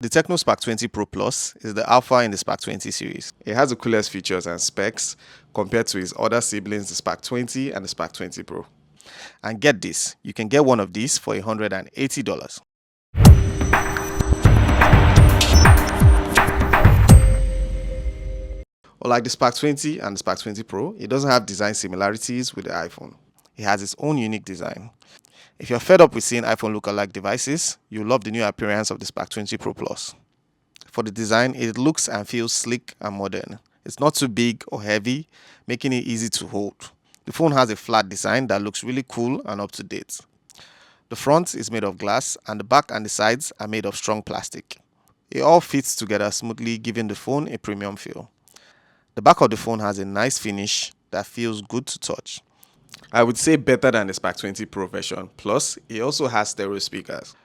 The Tecno Spark 20 Pro Plus is the alpha in the Spark 20 series. It has the coolest features and specs compared to its other siblings, the Spark 20 and the Spark 20 Pro. And get this, you can get one of these for $180. Unlike the Spark 20 and the Spark 20 Pro, it doesn't have design similarities with the iPhone. It has its own unique design. If you're fed up with seeing iPhone lookalike devices, you'll love the new appearance of the Spark 20 Pro Plus. For the design, it looks and feels sleek and modern. It's not too big or heavy, making it easy to hold. The phone has a flat design that looks really cool and up to date. The front is made of glass and the back and the sides are made of strong plastic. It all fits together smoothly, giving the phone a premium feel. The back of the phone has a nice finish that feels good to touch. I would say better than the Spark 20 Pro version. Plus, it also has stereo speakers,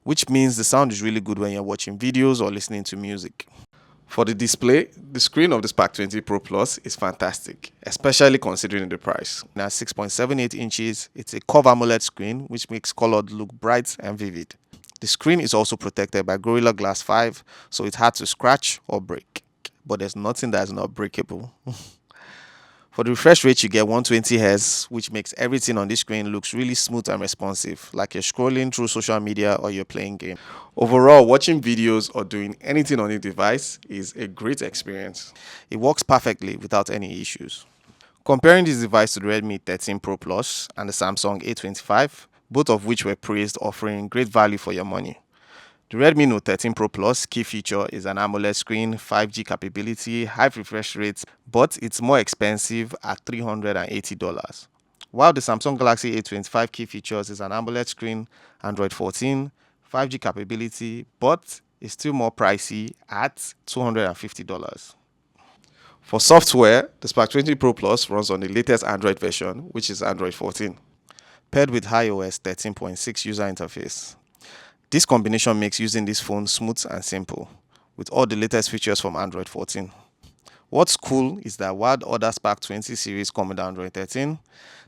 which means the sound is really good when you're watching videos or listening to music. For the display, the screen of the Spark 20 Pro Plus is fantastic, especially considering the price. Now 6.78 inches, it's a curved AMOLED screen which makes color look bright and vivid. The screen is also protected by Gorilla Glass 5, so it's hard to scratch or break. But there's nothing that's not breakable. For the refresh rate, you get 120Hz, which makes everything on this screen looks really smooth and responsive, like you're scrolling through social media or you're playing games. Overall, watching videos or doing anything on the device is a great experience. It works perfectly without any issues. Comparing this device to the Redmi 13 Pro Plus and the Samsung A25, both of which were praised offering great value for your money. The Redmi Note 13 Pro Plus key feature is an AMOLED screen, 5G capability, high refresh rates, but it's more expensive at $380. While the Samsung Galaxy A25 key features is an AMOLED screen, Android 14, 5G capability, but it's still more pricey at $250. For software, the Spark 20 Pro Plus runs on the latest Android version, which is Android 14, paired with HIOS 13.6 user interface. This combination makes using this phone smooth and simple, with all the latest features from Android 14. What's cool is that while the other Spark 20 series come with Android 13,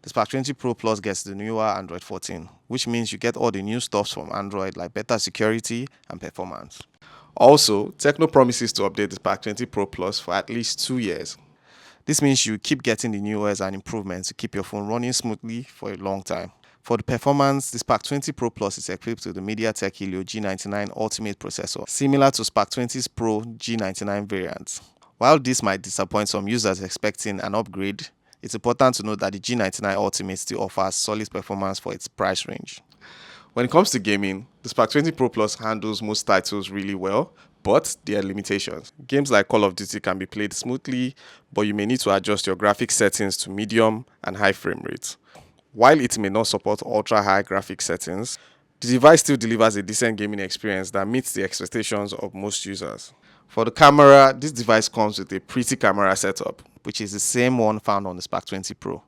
the Spark 20 Pro Plus gets the newer Android 14, which means you get all the new stuff from Android like better security and performance. Also, Tecno promises to update the Spark 20 Pro Plus for at least 2 years. This means you keep getting the newest and improvements to keep your phone running smoothly for a long time. For the performance, the Spark 20 Pro Plus is equipped with the Mediatek Helio G99 Ultimate processor, similar to Spark 20's Pro G99 variant. While this might disappoint some users expecting an upgrade, it's important to note that the G99 Ultimate still offers solid performance for its price range. When it comes to gaming, the Spark 20 Pro Plus handles most titles really well, but there are limitations. Games like Call of Duty can be played smoothly, but you may need to adjust your graphics settings to medium and high frame rates. While it may not support ultra-high graphics settings, the device still delivers a decent gaming experience that meets the expectations of most users. For the camera, this device comes with a pretty camera setup, which is the same one found on the Spark 20 Pro.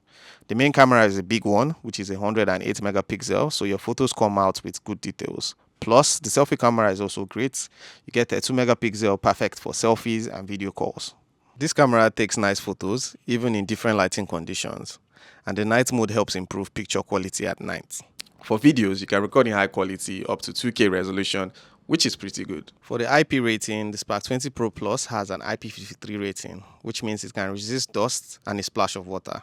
The main camera is a big one, which is 108 megapixel, so your photos come out with good details. Plus, the selfie camera is also great. You get a 2 megapixel, perfect for selfies and video calls. This camera takes nice photos, even in different lighting conditions, and the night mode helps improve picture quality at night. For videos, you can record in high quality up to 2K resolution, which is pretty good. For the IP rating, the Spark 20 Pro Plus has an IP53 rating, which means it can resist dust and a splash of water.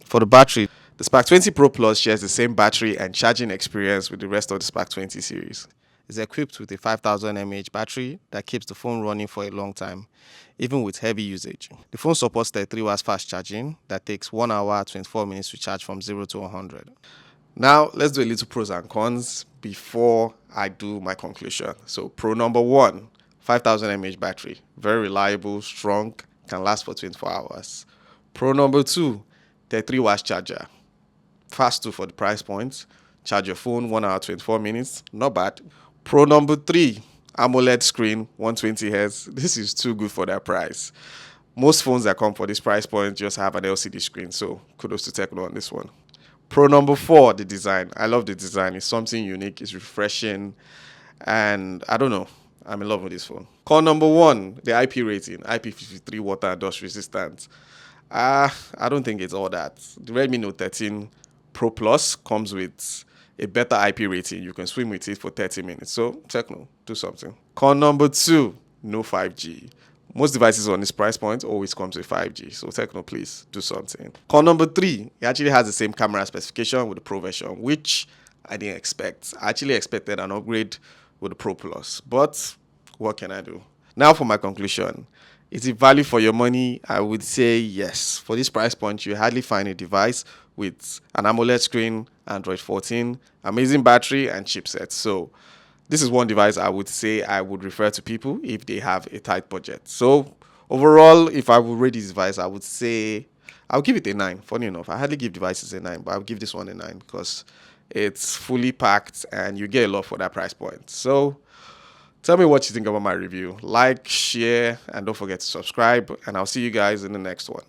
For the battery, the Spark 20 Pro Plus shares the same battery and charging experience with the rest of the Spark 20 series. It's equipped with a 5000 mAh battery that keeps the phone running for a long time, even with heavy usage. The phone supports 33 watts fast charging that takes 1 hour 24 minutes to charge from 0 to 100. Now, let's do a little pros and cons before I do my conclusion. So, pro number 1, 5000 mAh battery. Very reliable, strong, can last for 24 hours. Pro number 2, 33 watts charger. Fast too for the price point. Charge your phone 1 hour 24 minutes. Not bad. Pro number 3, AMOLED screen, 120Hz. This is too good for that price. Most phones that come for this price point just have an LCD screen, so kudos to Tecno on this one. Pro number 4, the design. I love the design. It's something unique, it's refreshing, and I don't know, I'm in love with this phone. Con number 1, the IP rating, IP53 water and dust resistant. I don't think it's all that. The Redmi Note 13 Pro Plus comes with a better IP rating, you can swim with it for 30 minutes. So Tecno, do something. Con number 2, no 5G. Most devices on this price point always comes with 5G. So Tecno, please do something. Con number 3, it actually has the same camera specification with the Pro version, which I didn't expect. I actually expected an upgrade with the Pro Plus, but what can I do? Now for my conclusion. Is it value for your money? I would say yes. For this price point, you hardly find a device with an AMOLED screen, Android 14, amazing battery, and chipset. So this is one device I would say I would refer to people if they have a tight budget. So overall, if I would rate this device, I would say I'll give it a 9. Funny enough, I hardly give devices a 9, but I'll give this one a 9 because it's fully packed and you get a lot for that price point. So tell me what you think about my review. Like, share, and don't forget to subscribe. And I'll see you guys in the next one.